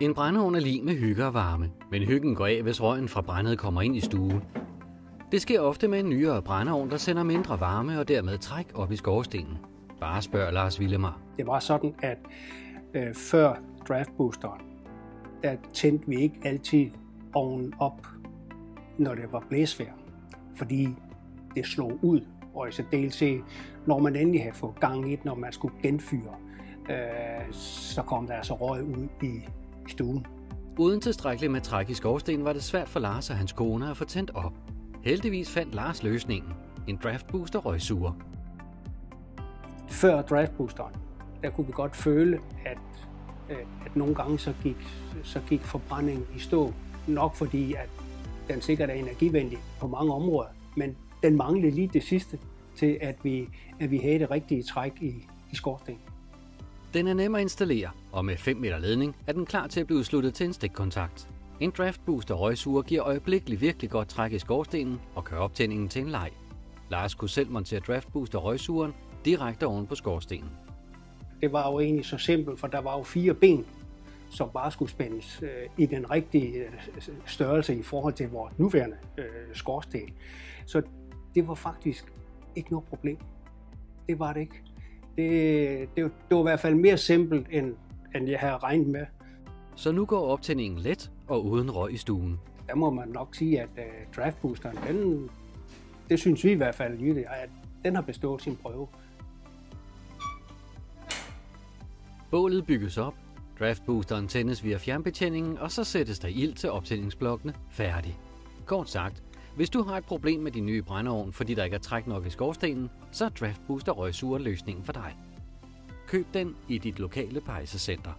En brændeovn er lig med hygge og varme, men hyggen går af, hvis røgen fra brændet kommer ind i stuen. Det sker ofte med en nyere brændeovn, der sender mindre varme og dermed træk op i skorstenen. Bare spørg Lars Willemar. Det var sådan, at før draftboosteren, der tændte vi ikke altid ovnen op, når det var blæsvejr, fordi det slog ud. Og i særdeleshed, når man endelig havde fået gang i det, når man skulle genfyre, så kom der altså røg ud i stuen. Uden tilstrækkeligt med træk i skorstenen var det svært for Lars og hans kone at få tændt op. Heldigvis fandt Lars løsningen. En draftbooster røgsuger. Før draftboosteren, der kunne vi godt føle, at nogle gange så gik forbrændingen i stå. Nok fordi, at den sikkert er energivenlig på mange områder, men den manglede lige det sidste til, at vi havde det rigtige træk i skorstenen. Den er nem at installere, og med 5 meter ledning er den klar til at blive sluttet til en stikkontakt. En draftbooster røgsuger giver øjeblikkeligt virkelig godt træk i skorstenen og kører optændingen til en leg. Lars kunne selv montere draftbooster røgsugeren direkte oven på skorstenen. Det var jo egentlig så simpelt, for der var jo 4 ben, som bare skulle spændes i den rigtige størrelse i forhold til vores nuværende skorsten. Så det var faktisk ikke noget problem. Det var det ikke. Det var i hvert fald mere simpelt, end jeg havde regnet med. Så nu går optændingen let og uden røg i stuen. Der må man nok sige, at draftboosteren, det synes vi i hvert fald, at den har bestået sin prøve. Bålet bygges op, draftboosteren tændes via fjernbetjeningen, og så sættes der ild til optændingsblokkene. Færdig. Kort sagt, hvis du har et problem med din nye brændeovn, fordi der ikke er træk nok i skorstenen, så er draftbooster røgsuger løsningen for dig. Køb den i dit lokale pejsecenter.